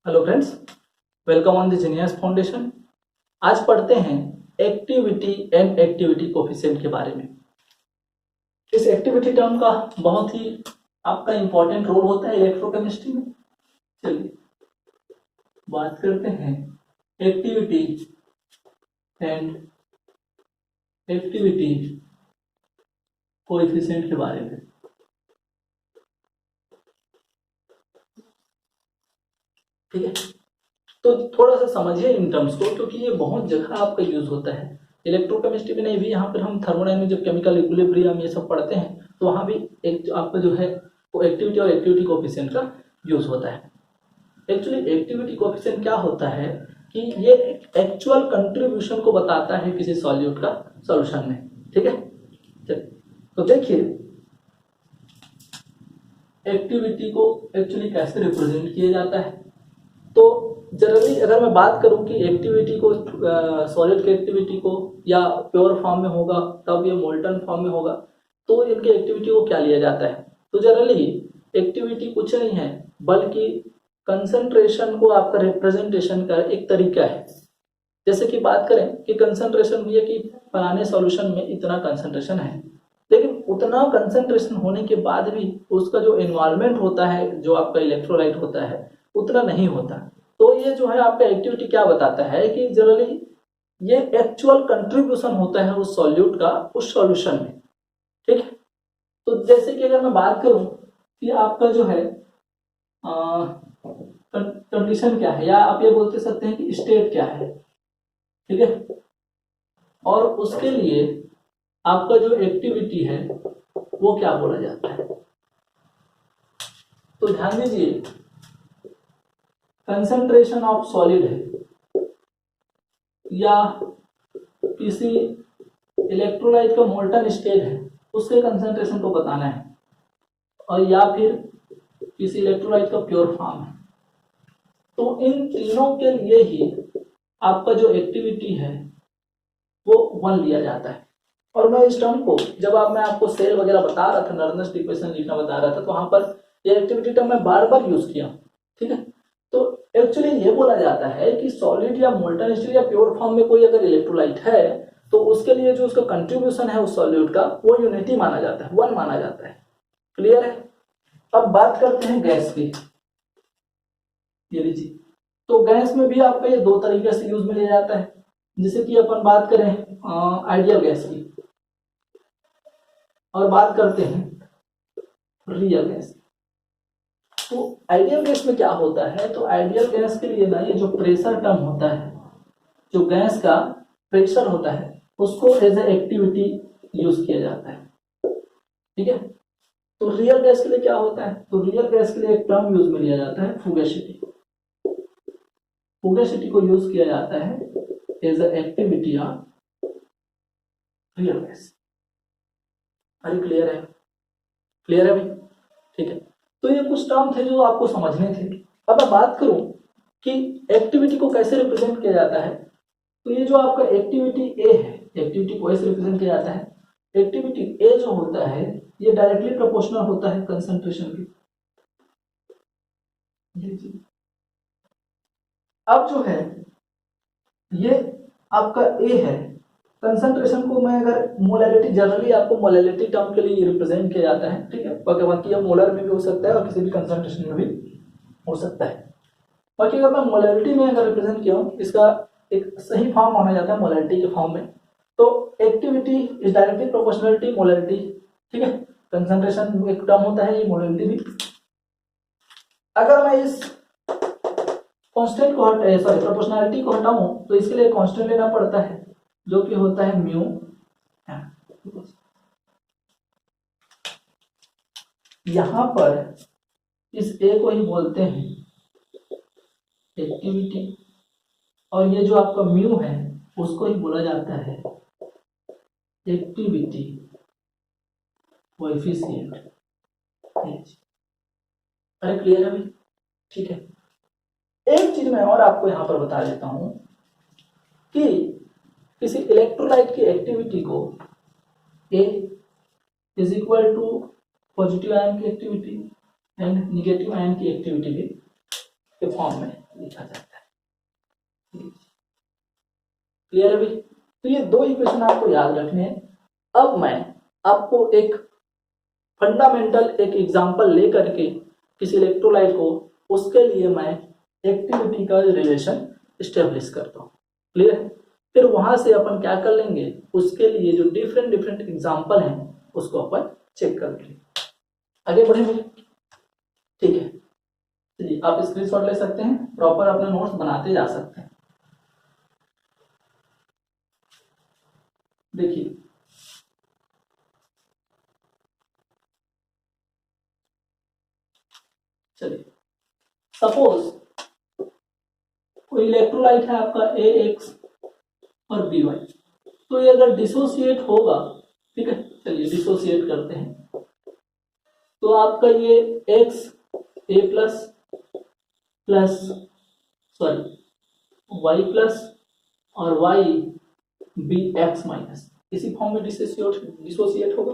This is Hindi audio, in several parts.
Hello friends, welcome on the genius foundation. आज पढ़ते हैं एक्टिविटी एंड एक्टिविटी कोफिशिएंट के बारे में। इस एक्टिविटी टर्म का बहुत ही आपका इंपॉर्टेंट रोल होता है इलेक्ट्रोकेमिस्ट्री में। चलिए बात करते हैं एक्टिविटी एंड एक्टिविटी कोएफिशिएंट के बारे में। ठीक है, तो थोड़ा सा समझिए इन टर्म्स को, क्योंकि ये बहुत जगह आपका यूज होता है इलेक्ट्रोकेमिस्ट्री में नहीं भी। यहाँ पर हम थर्मोडायनामिक्स जब केमिकल इक्विलिब्रियम ये सब पढ़ते हैं तो वहाँ भी एक आपका जो है वो एक्टिविटी और एक्टिविटी कोफिशिएंट का यूज होता है। एक्चुअली एक्टिविटी कोफिशिएंट क्या होता है कि ये एक्चुअल कंट्रीब्यूशन को बताता है किसी सॉल्यूट का सॉल्यूशन में। ठीक है, तो देखिए एक्टिविटी को एक्चुअली कैसे रिप्रेजेंट किया जाता है। तो जनरली अगर मैं बात करूं कि एक्टिविटी को सॉलिड की एक्टिविटी को या प्योर फॉर्म में होगा तब ये मोल्टन फॉर्म में होगा, तो इनके एक्टिविटी को क्या लिया जाता है। तो जनरली एक्टिविटी कुछ नहीं है बल्कि कंसंट्रेशन को आपका रिप्रेजेंटेशन का एक तरीका है। जैसे कि बात करें कि कंसंट्रेशन ये कि फलाने सॉल्यूशन में इतना कंसंट्रेशन है, लेकिन उतना कंसंट्रेशन होने के बाद भी उसका जो एनवायरनमेंट होता है, जो आपका इलेक्ट्रोलाइट होता है, उतना नहीं होता। तो ये जो है आपका एक्टिविटी क्या बताता है कि जनरली ये एक्चुअल कंट्रीब्यूशन होता है उस सॉल्यूट का उस सॉल्यूशन में। ठीक है, तो जैसे कि अगर मैं बात करूं कि आपका जो है कंडीशन क्या है, या आप ये बोलते सकते हैं कि स्टेट क्या है। ठीक है, और उसके लिए आपका जो एक्टिविटी है वो क्या बोला जाता है। तो ध्यान दीजिए, कंसंट्रेशन ऑफ सॉलिड है या किसी इलेक्ट्रोलाइट का मोल्टन स्टेट है उसके कंसंट्रेशन को बताना है, और या फिर किसी इलेक्ट्रोलाइट का प्योर फॉर्म है, तो इन तीनों के लिए ही आपका जो एक्टिविटी है वो 1 लिया जाता है। और मैं इस टर्म को जब मैं आपको सेल वगैरह बता रहा था, नर्नस्ट इक्वेशन लिखना बता रहा था, तो वहां पर ये एक्टिविटी टर्म मैं बार बार यूज किया। ठीक है, तो एक्चुअली ये बोला जाता है कि सॉलिड या मोल्टन स्टेट या प्योर फॉर्म में कोई अगर इलेक्ट्रोलाइट है तो उसके लिए जो उसका कंट्रीब्यूशन है उस सॉल्यूट का वो यूनिटी माना जाता है, 1 माना जाता है। क्लियर है। अब बात करते हैं गैस की। ये लीजिए, तो गैस में भी आपका ये 2 तरीके से यूज में लिया जाता है। जैसे कि अपन बात करें आइडियल गैस की और बात करते हैं रियल गैस। तो आइडियल गैस में क्या होता है, तो आइडियल गैस के लिए ना ये जो प्रेशर टर्म होता है, जो गैस का प्रेशर होता है, उसको एज ए एक्टिविटी यूज किया जाता है। ठीक है, तो रियल गैस के लिए क्या होता है, तो रियल गैस के लिए एक टर्म यूज में लिया जाता है फुगेसिटी। फुगेसिटी को यूज किया जाता है as a activity of real gas. अरे क्लियर है, क्लियर है भाई। ठीक है, तो ये कुछ टर्म थे जो आपको समझने थे। अब मैं बात करूं कि एक्टिविटी को कैसे रिप्रेजेंट किया जाता है, तो ये जो आपका एक्टिविटी ए है, एक्टिविटी को ऐसे रिप्रेजेंट किया जाता है। एक्टिविटी ए जो होता है ये डायरेक्टली प्रोपोर्शनल होता है कंसंट्रेशन के। अब जो है ये आपका ए है, कंसंट्रेशन को मैं अगर मोलैलिटी, जनरली आपको मोलैलिटी टर्म के लिए रिप्रेजेंट किया जाता है। ठीक है, बाकी अब मोलर में भी हो सकता है और किसी भी कंसंट्रेशन में भी हो सकता है। बाकी अगर मैं मोलैलिटी में अगर रिप्रेजेंट किया हूं, इसका एक सही फॉर्म माना जाता है मोलैलिटी के फॉर्म में, तो activity is directly proportionality molality. ठीक है, कंसंट्रेशन एक टर्म होता है, ये मोलैलिटी भी। अगर मैं इस कांस्टेंट को प्रोपोर्शनलिटी को हटाऊं तो इसके लिए कांस्टेंट लेना पड़ता है जो कि होता है म्यू। यहां पर इस ए को ही बोलते हैं एक्टिविटी, और ये जो आपका म्यू है उसको ही बोला जाता है एक्टिविटी कोएफिशिएंट। अरे क्लियर है भाई। ठीक है, एक चीज मैं और आपको यहां पर बता देता हूं कि किसी इलेक्ट्रोलाइट की एक्टिविटी को a is equal to positive ion की एक्टिविटी एंड निगेटिव आयन की एक्टिविटी भी के फॉर्म में लिखा जाता है। क्लियर है भाई? तो ये दो इक्वेशन आपको याद रखने हैं। अब मैं आपको एक फंडामेंटल एक एग्जांपल लेकर के किसी इलेक्ट्रोलाइट को, उसके लिए मैं एक्टिविटी का रिलेशन स्टेब्लिश करता हूँ। क्लियर है? फिर वहां से अपन क्या कर लेंगे, उसके लिए जो डिफरेंट डिफरेंट एग्जांपल हैं उसको अपन चेक कर लेंगे। आगे बढ़ेंगे? ठीक है, चलिए आप स्क्रीनशॉट ले सकते हैं, प्रॉपर अपने नोट्स बनाते जा सकते हैं। देखिए चलिए, सपोज कोई इलेक्ट्रोलाइट है आपका AX और BY, तो ये अगर डिसोसिएट होगा, ठीक है, चलिए डिसोसिएट करते हैं, तो आपका ये X A plus plus sorry Y plus और Y B X माइनस, इसी फॉर्म में डिसोसिएट होगा।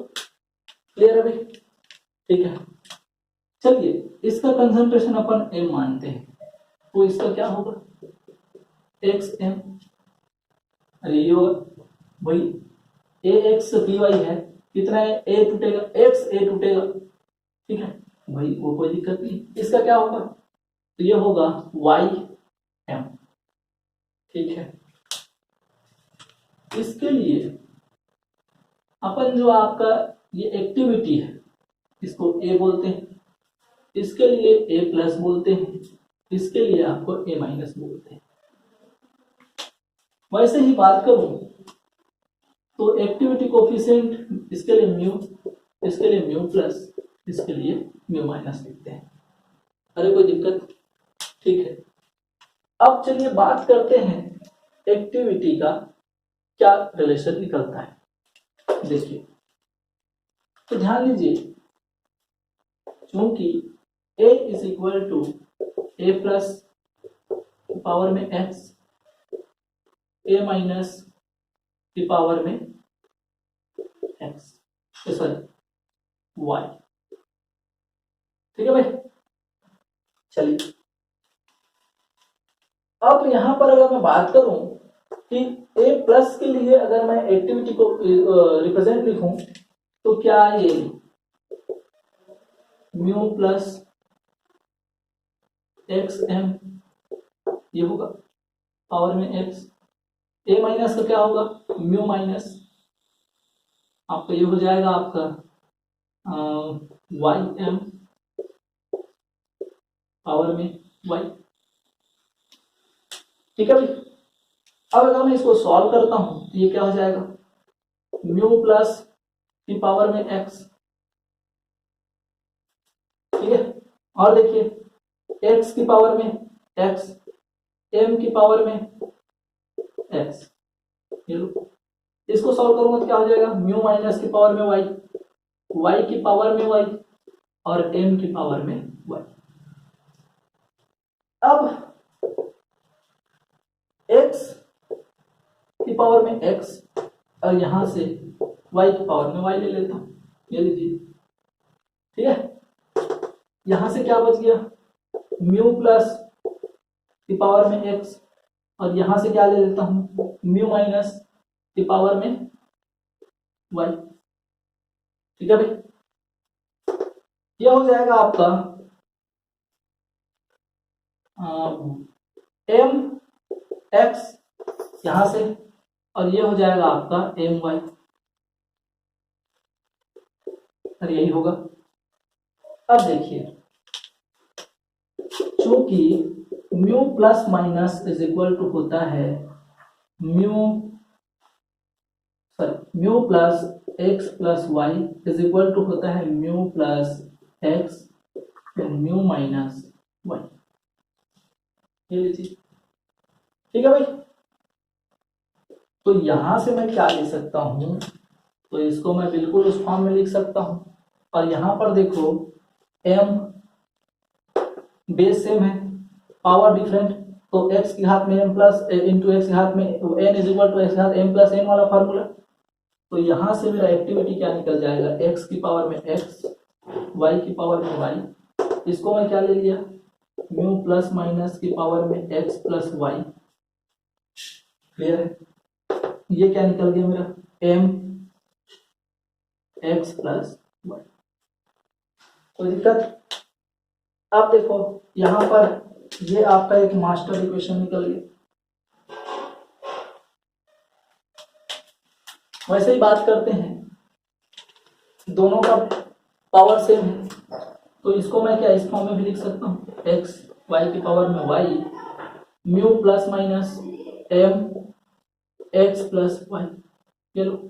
क्लियर है भाई? ठीक है, चलिए इसका कंसंट्रेशन अपन M मानते हैं, तो इसका क्या होगा XM, अरे ये होगा भाई AX BY है, कितना है A टूटेगा, XA टूटेगा, ठीक है भाई, वो कोई दिक्कत नहीं। इसका क्या होगा, तो ये होगा YM, ठीक है। इसके लिए अपन जो आपका ये एक्टिविटी है इसको A बोलते हैं, इसके लिए A प्लस बोलते हैं, इसके लिए आपको A माइनस बोलते हैं। वैसे ही बात करूं तो एक्टिविटी कोफिशिएंट इसके लिए म्यू, इसके लिए म्यू प्लस, इसके लिए म्यू माइनस लिखते हैं। अरे कोई दिक्कत? ठीक है, अब चलिए बात करते हैं एक्टिविटी का क्या रिलेशन निकलता है। देखिए तो ध्यान दीजिए, क्योंकि A is equal to A plus power में X, A माइनस की पावर में X, सॉरी Y, ठीक है भाई। चलिए अब यहां पर अगर मैं बात करूं कि A प्लस के लिए अगर मैं एक्टिविटी को रिप्रेजेंट लिखूं, तो क्या ये म्यू प्लस XM ये होगा पावर में X, A माइनस का क्या होगा म्यू माइनस, आपका ये हो जाएगा आपका YM पावर में Y, ठीक है भाई। अब अगर मैं इसको सॉल्व करता हूं तो ये क्या हो जाएगा म्यू प्लस की पावर में X, ठीक है, और देखिए X की पावर में X, M की पावर में X, ये लो, इसको सॉल्व करूंगा तो क्या हो जाएगा म्यू माइनस की पावर में Y, Y की पावर में Y और M की पावर में Y। अब X की पावर में X और यहां से Y की पावर में Y ले लेता हूं, ये लीजिए, ठीक है। यहां से क्या बच गया म्यू प्लस की पावर में X और यहां से क्या ले लेता हूं म्यू माइनस की पावर में Y, ठीक है भाई। यह हो जाएगा आपका M X यहां से, और ये हो जाएगा आपका My, और यही होगा। अब देखिए चूंकि mu plus minus is equal to होता है mu plus X plus Y is equal to होता है mu plus X mu minus Y, ये लीजिए, ठीक है भाई। तो यहां से मैं क्या ले सकता हूं, तो इसको मैं बिल्कुल उस फॉर्म में लिख सकता हूं, और यहां पर देखो M बेस सेम है, पावर डिफरेंट, तो x के हाथ में m प्लस इंटू एक्स के हाथ में n is equal to X के हाथ m प्लस n वाला फार्मूला। तो यहां से मेरा एक्टिविटी क्या निकल जाएगा x की पावर में x, y की पावर में y, इसको मैं क्या ले लिया म्यू प्लस माइनस की पावर में एक्स प्लस वाई। क्लियर है? ये क्या निकल गया मेरा, एम एक्स प्लस वाई। कोई दिक्कत? अब देखो यहां पर ये आपका एक मास्टर इक्वेशन निकल गया। वैसे ही बात करते हैं, दोनों का पावर सेम है, तो इसको मैं क्या इस फॉर्म में भी लिख सकता हूँ, एक्स वाई की पावर में Y mu plus minus M X plus Y. चलो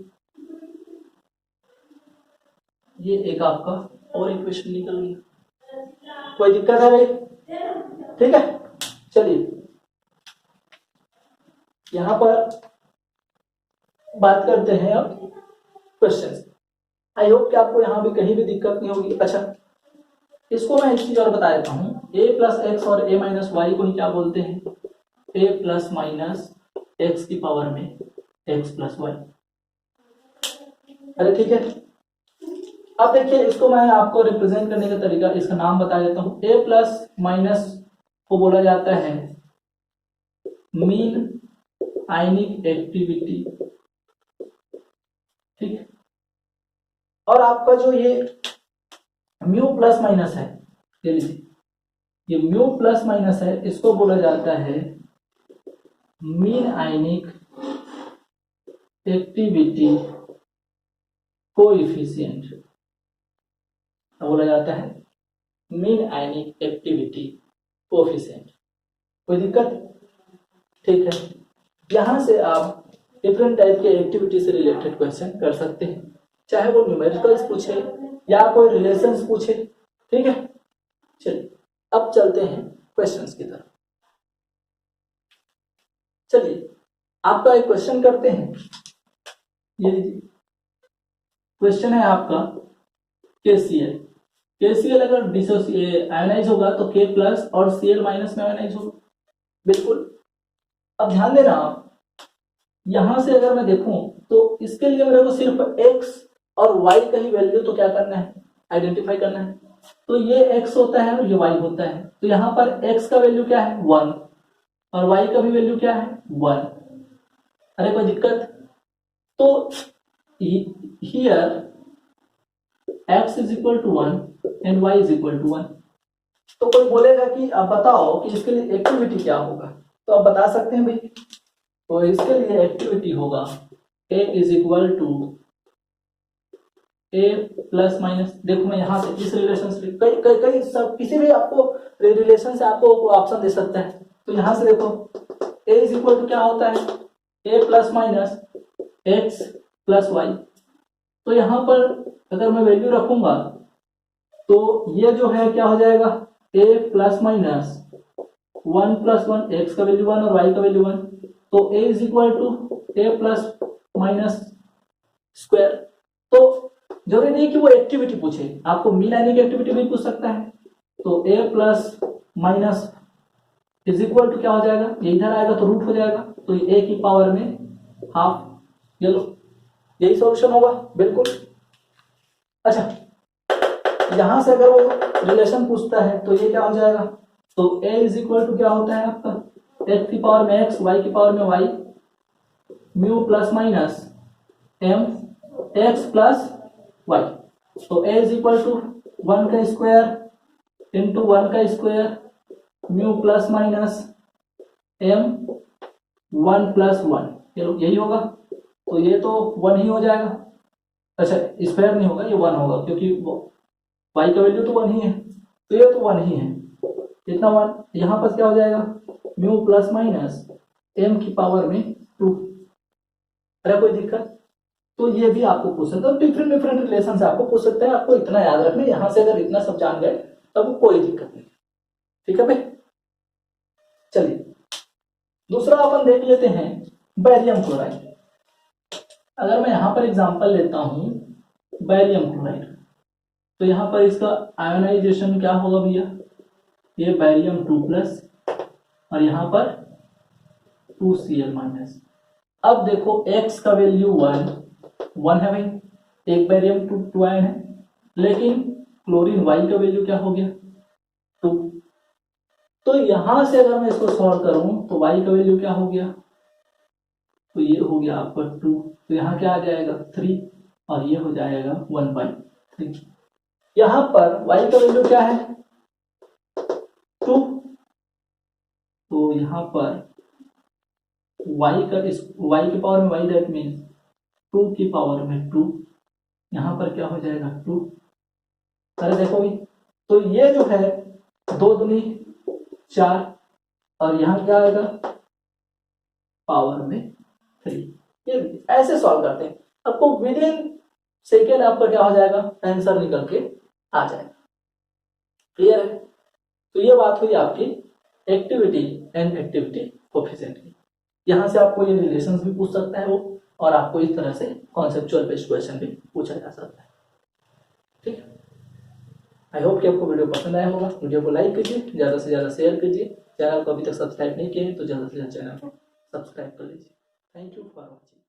ये एक आपका और इक्वेशन निकल गया। कोई दिक्कत है भाई? ठीक है, चलिए यहां पर बात करते हैं अब क्वेश्चन। आई होप कि आपको यहां भी कहीं भी दिक्कत नहीं होगी। अच्छा, इसको मैं एक चीज और बता देता हूं, a प्लस एक्स और a माइनस वाई को ही क्या बोलते हैं, a प्लस माइनस एक्स की पावर में x प्लस वाई। अरे ठीक है, अब देखिए इसको मैं आपको रिप्रेजेंट करने का तरीका, इसका नाम बता देता हूं। a प्लस माइनस को बोला जाता है मीन आयनिक एक्टिविटी, ठीक है। और आपका जो ये म्यू प्लस माइनस है, ये लीजिए, ये म्यू प्लस माइनस है, इसको बोला जाता है मीन आयनिक एक्टिविटी कोएफिशिएंट, बोला जाता है मीन आयनिक एक्टिविटी कोएफिशिएंट। कोई दिक्कत? ठीक है, यहां से आप डिफरेंट टाइप के एक्टिविटी से रिलेटेड क्वेश्चन कर सकते हैं, चाहे वो न्यूमेरिकल्स पूछे या कोई रिलेशंस पूछे, ठीक है। चलिए अब चलते हैं क्वेश्चंस की तरफ। चलिए आपका एक क्वेश्चन करते हैं, ये क्वेश्चन है आपका KCl। KCl अगर आयोनाइज होगा तो K प्लस और Cl माइनस में आयोनाइज होगा, बिल्कुल। अब ध्यान देना आप, यहां से अगर मैं देखूं तो इसके लिए मेरे को सिर्फ x और y का ही वैल्यू तो क्या करना है, आइडेंटिफाई करना है। तो ये x होता है और ये y होता है, तो यहां पर x का वैल्यू क्या है 1 और y का भी वैल्यू क्या है 1। अरे कोई दिक्कत? तो here x is equal to 1 and y is equal to 1। तो कोई बोलेगा कि अब बताओ कि इसके लिए एक्टिविटी क्या होगा, तो आप बता सकते हैं भाई। तो इसके लिए एक्टिविटी होगा a is equal to a plus minus, देखो मैं यहां से इस रिलेशन से कई सब किसी भी आपको रिलेशन से आपको ऑप्शन दे सकता है। तो यहां से देखो a इज इक्वल टू क्या होता है, a plus minus X plus Y. तो यहां पर अगर मैं वैल्यू रखूंगा तो ये जो है क्या हो जाएगा, a plus minus 1 plus 1, X का वैल्यू 1 और y का वैल्यू 1। तो a is equal to a plus minus square. तो जरूरी नहीं कि वो एक्टिविटी पूछे, आपको मीन आयनिक एक्टिविटी भी पूछ सकता है। तो a plus minus is equal to क्या हो जाएगा, ये इधर आएगा तो रूट हो जाएगा, तो a की पावर में हाफ। ये लो, यही सॉल्यूशन होगा, बिल्कुल। अच्छा, यहां से अगर वो रिलेशन पूछता है तो ये क्या हो जाएगा, तो a इज इक्वल टू क्या होता है आपका x की पावर में x, y की पावर में y, mu plus minus m x plus y। तो a इज इक्वल टू 1 का स्क्वायर इंटू 1 का square mu plus minus m 1 plus 1, यही होगा। तो ये तो 1 ही हो जाएगा। अच्छा, स्क्वायर नहीं होगा, ये 1 होगा क्योंकि y का वैल्यू तो 1 ही है, तो ये तो 1 ही है, इतना 1। यहां पर क्या हो जाएगा, म्यू प्लस माइनस m की पावर में 2। अरे कोई दिक्कत? तो ये भी आपको पूछ सकता है, डिफरेंट डिफरेंट रिलेशन से आपको पूछ सकते हैं। आपको इतना याद रखना, यहां से अगर इतना सब जान गए तब कोई दिक्कत नहीं, ठीक है भाई। चलिए दूसरा अपन देख लेते हैं, बैरियम क्लोराइड। अगर मैं यहां पर एग्जांपल लेता हूं बैरियम क्लोराइड, तो यहां पर इसका आयोनाइजेशन क्या होगा भैया, ये बैरियम 2 प्लस और यहां पर 2Cl माइनस। अब देखो x का वैल्यू 1 है भाई, एक बैरियम 2 आयन है, लेकिन क्लोरीन y का वैल्यू क्या हो गया 2। तो यहां से अगर मैं इसको सॉल्व करूं तो y का वैल्यू क्या हो गया, तो ये हो गया आपका 2, तो यहाँ क्या आ जाएगा 3 और ये हो जाएगा 1/3। यहाँ पर y का वैल्यू क्या है 2, तो यहाँ पर y की पावर में y दैट मीन्स 2 की पावर में 2, यहाँ पर क्या हो जाएगा 2। अरे देखो भाई, तो ये जो है 2 दूनी 4 और यहाँ क्या आएगा पावर में 3। ये ऐसे सॉल्व करते हैं, आपको विद इन सेकेंड आपका क्या हो जाएगा आंसर निकल के आ जाएगा। क्लियर है? तो ये बात हुई आपकी एक्टिविटी एंड एक्टिविटी कोफिशिएंट की। यहाँ से आपको ये रिलेशंस भी पूछ सकता है वो, और आपको इस तरह से कॉन्सेप्चुअल बेस्ड क्वेश्चन भी पूछा जा सकता है। ठीक है, आई होप कि आपको वीडियो पसंद आया होगा। वीडियो को लाइक कीजिए, ज़्यादा से ज़्यादा शेयर कीजिए। चैनल को अभी तक सब्सक्राइब नहीं किए हैं तो ज़्यादा से ज़्यादा चैनल को सब्सक्राइब कर लीजिए। Thank you for watching.